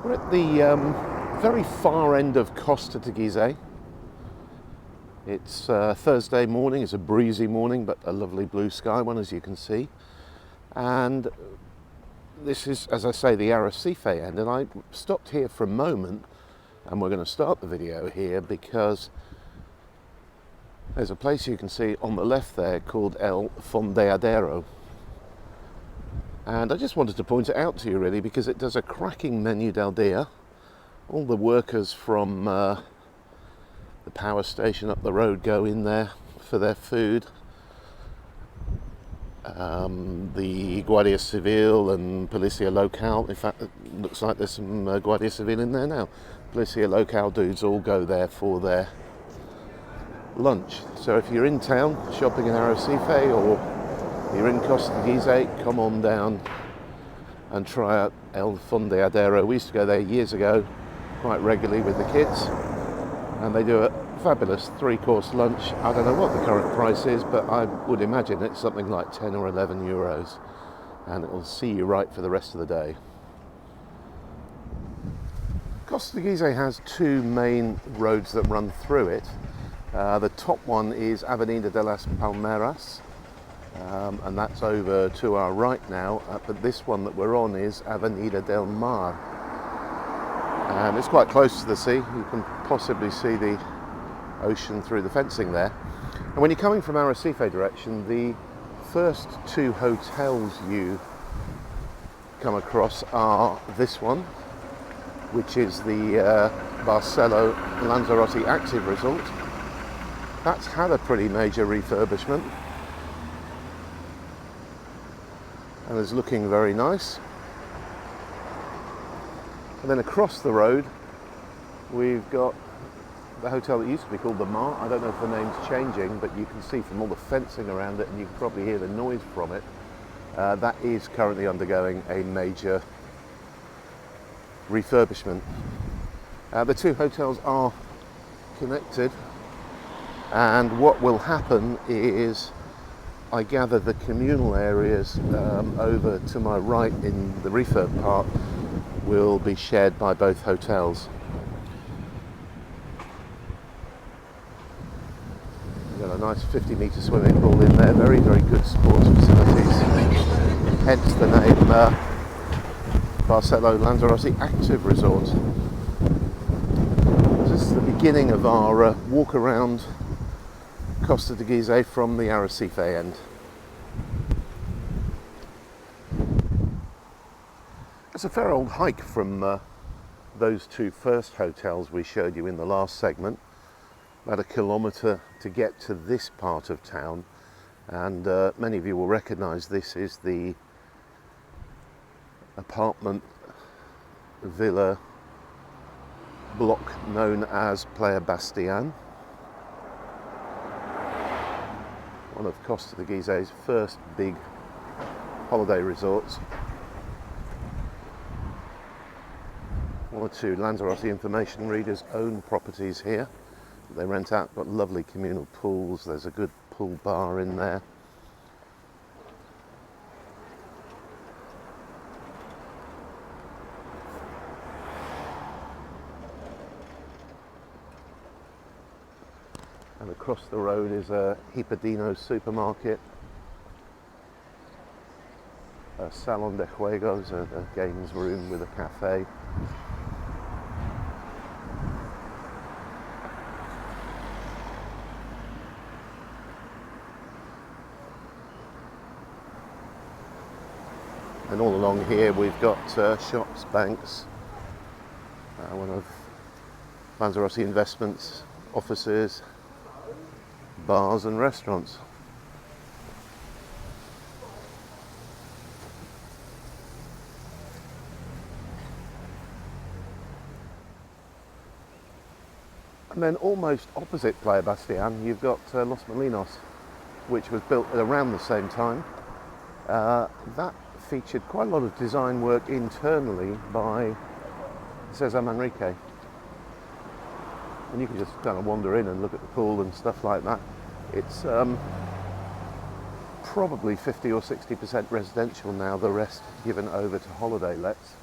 We're at the very far end of Costa Teguise. It's Thursday morning, it's a breezy morning, but a lovely blue sky one, as you can see. And this is, as I say, the Arrecife end, and I stopped here for a moment, and we're going to start the video here because there's a place you can see on the left there called El Fondeadero. And I just wanted to point it out to you really because it does a cracking menu del dia. All the workers from the power station up the road go in there for their food. The Guardia Civil and Policia Local, in fact it looks like there's some Guardia Civil in there now. Policia Local dudes all go there for their lunch. So if you're in town shopping in Arrecife or you're in Costa Teguise, come on down and try out El Fondeadero. We used to go there years ago quite regularly with the kids, and they do a fabulous three-course lunch. I don't know what the current price is, but I would imagine it's something like 10 or 11 euros, and it will see you right for the rest of the day. Costa Teguise has two main roads that run through it. The top one is Avenida de las Palmeras, and that's over to our right now, but this one that we're on is Avenida del Mar, and it's quite close to the sea. You can possibly see the ocean through the fencing there. And when you're coming from Arrecife direction, the first two hotels you come across are this one, which is the Barcelo Lanzarote Active Resort. That's had a pretty major refurbishment and is looking very nice. And then across the road we've got the hotel that used to be called the Mar. I don't know if the name's changing, but you can see from all the fencing around it, and you can probably hear the noise from it, that is currently undergoing a major refurbishment. The two hotels are connected, and what will happen is I gather the communal areas over to my right in the refurb part will be shared by both hotels. We've got a nice 50-metre swimming pool in there, very, very good sports facilities, hence the name Barcelo Lanzarote Active Resort. This is the beginning of our walk around Costa Teguise from the Arrecife end. It's a fair old hike from those two first hotels we showed you in the last segment, about a kilometre to get to this part of town, and many of you will recognise this is the apartment villa block known as Playa Bastian, one of Costa Teguise's first big holiday resorts. One or two Lanzarote information readers own properties here. They rent out, got lovely communal pools, there's a good pool bar in there. And across the road is a Hipadino supermarket, a salon de juegos, a games room with a cafe. And all along here we've got shops, banks, one of Lanzarote Investments offices, bars and restaurants. And then almost opposite Playa Bastian you've got Los Molinos, which was built at around the same time. That featured quite a lot of design work internally by Cesar Manrique. And you can just kind of wander in and look at the pool and stuff like that. It's probably 50 or 60% residential now, the rest given over to holiday lets.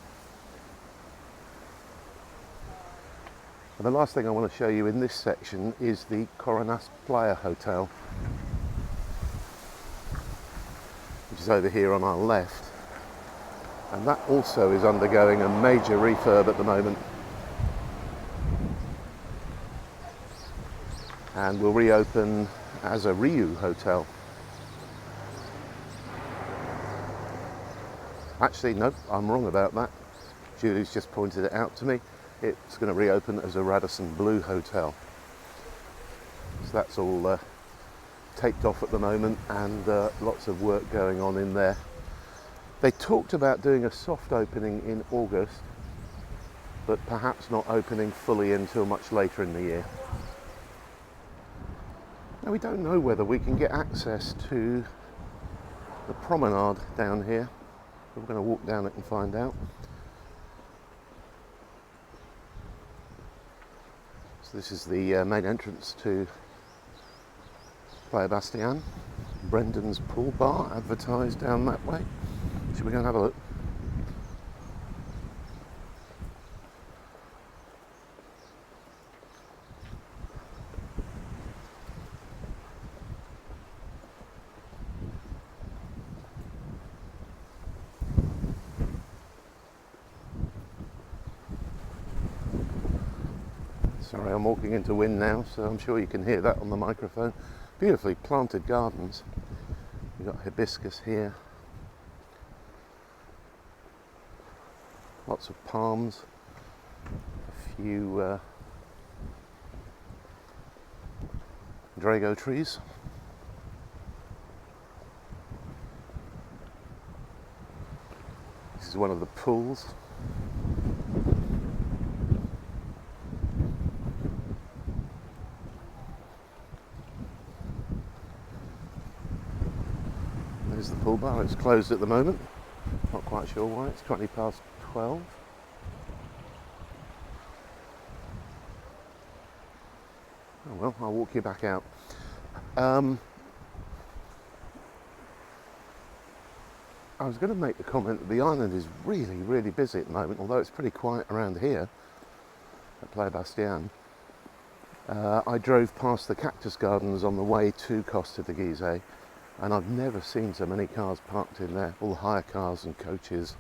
And the last thing I want to show you in this section is the Coronas Playa Hotel, which is over here on our left. And that also is undergoing a major refurb at the moment. And will reopen as a Riu hotel. Actually, nope, I'm wrong about that. Julie's just pointed it out to me. It's going to reopen as a Radisson Blu hotel. So that's all taped off at the moment, and lots of work going on in there. They talked about doing a soft opening in August, but perhaps not opening fully until much later in the year. Now, we don't know whether we can get access to the promenade down here. We're going to walk down it and find out. So this is the main entrance to Playa Bastian. Brendan's Pool Bar advertised down that way. Should we go and have a look? Sorry, I'm walking into wind now, so I'm sure you can hear that on the microphone. Beautifully planted gardens. We've got hibiscus here. Lots of palms. A few Drago trees. This is one of the pools. There's the pool bar. It's closed at the moment. Not quite sure why. It's 20 past 12. Oh well, I'll walk you back out. I was going to make the comment that the island is really, really busy at the moment, although it's pretty quiet around here at Playa Bastian. I drove past the cactus gardens on the way to Costa Teguise, and I've never seen so many cars parked in there, all hire cars and coaches.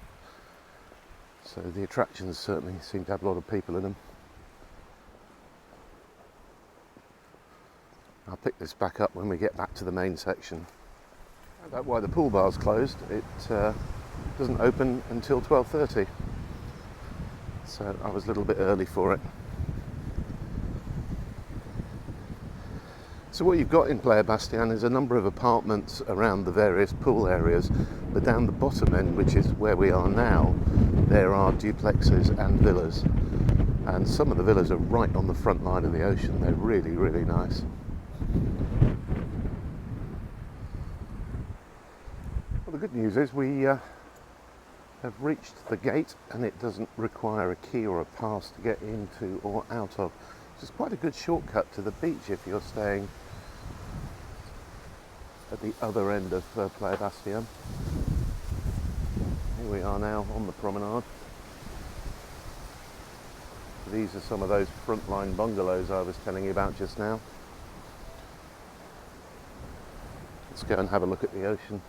So the attractions certainly seem to have a lot of people in them. I'll pick this back up when we get back to the main section. That's why the pool bar's closed. It doesn't open until 12:30. So I was a little bit early for it. So what you've got in Playa Bastian is a number of apartments around the various pool areas, but down the bottom end, which is where we are now, there are duplexes and villas. And some of the villas are right on the front line of the ocean. They're really, really nice. Well, the good news is we have reached the gate, and it doesn't require a key or a pass to get into or out of. It's quite a good shortcut to the beach if you're staying at the other end of Playa Bastian. Here we are now on the promenade. These are some of those frontline bungalows I was telling you about just now. Let's go and have a look at the ocean.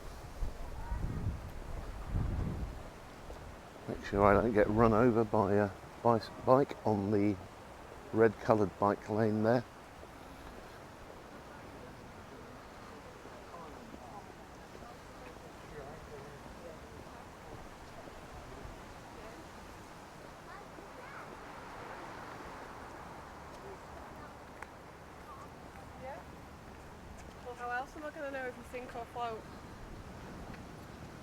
Make sure I don't get run over by a bike on the red coloured bike lane there. How else am I going to know if you sink or float?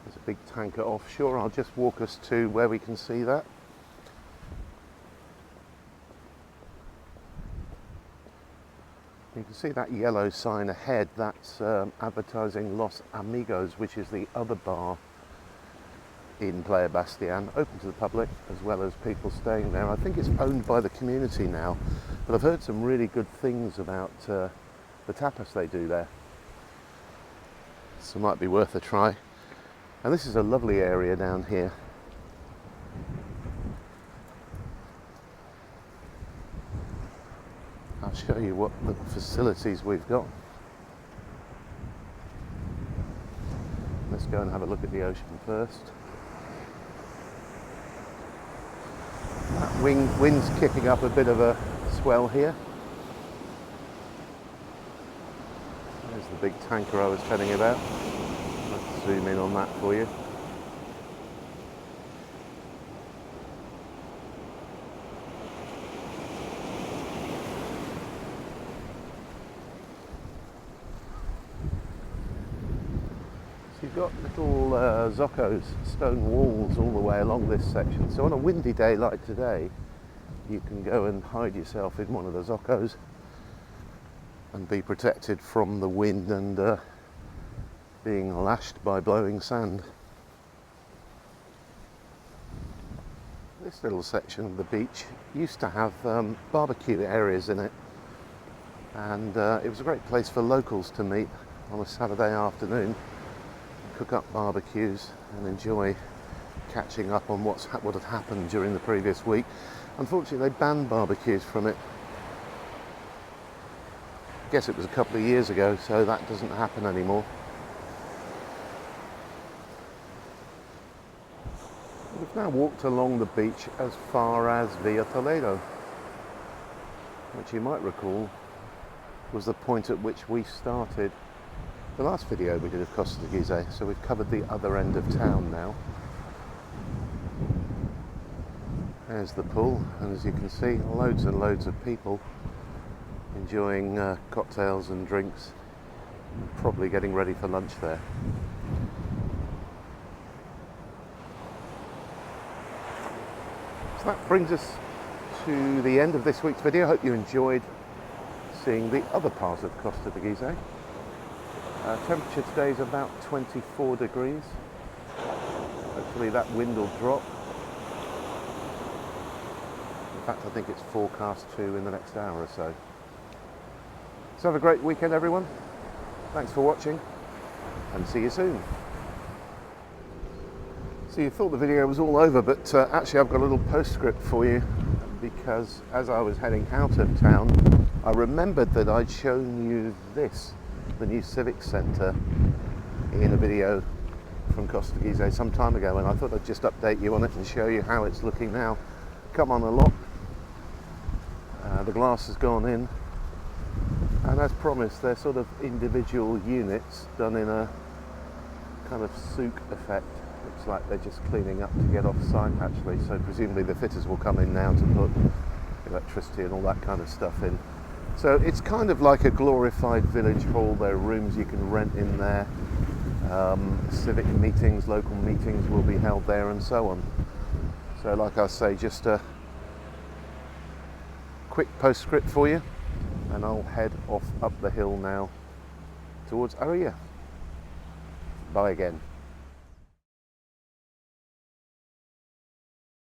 There's a big tanker offshore. I'll just walk us to where we can see that. You can see that yellow sign ahead. That's advertising Los Amigos, which is the other bar in Playa Bastian, open to the public as well as people staying there. I think it's owned by the community now, but I've heard some really good things about the tapas they do there. So it might be worth a try. And this is a lovely area down here. I'll show you what the facilities we've got. Let's go and have a look at the ocean first. That wind's kicking up a bit of a swell here. There's the big tanker I was telling you about. Let's zoom in on that for you. So you've got little zoccos, stone walls all the way along this section. So on a windy day like today, you can go and hide yourself in one of the zoccos and be protected from the wind and being lashed by blowing sand. This little section of the beach used to have barbecue areas in it, and it was a great place for locals to meet on a Saturday afternoon, cook up barbecues and enjoy catching up on what had happened during the previous week. Unfortunately, they banned barbecues from it. I guess it was a couple of years ago, so that doesn't happen anymore. We've now walked along the beach as far as Villa Toledo, which you might recall was the point at which we started the last video we did of Costa Teguise. So we've covered the other end of town now. There's the pool, and as you can see, loads and loads of people enjoying cocktails and drinks, probably getting ready for lunch there. So that brings us to the end of this week's video. Hope you enjoyed seeing the other part of Costa Teguise. Temperature today is about 24 degrees. Hopefully that wind will drop. In fact, I think it's forecast to in the next hour or so. So have a great weekend, everyone. Thanks for watching, and see you soon. So you thought the video was all over, but actually I've got a little postscript for you, because as I was heading out of town, I remembered that I'd shown you this, the new Civic Centre, in a video from Costa Teguise some time ago, and I thought I'd just update you on it and show you how it's looking now. Come on a lot. The glass has gone in, and as promised, they're sort of individual units done in a kind of souk effect. Looks like they're just cleaning up to get off site actually, so presumably the fitters will come in now to put electricity and all that kind of stuff in. So it's kind of like a glorified village hall. There are rooms you can rent in there. Civic meetings, local meetings will be held there, and so on. So like I say, just a quick postscript for you, and I'll head off up the hill now towards Arrecife. Bye again.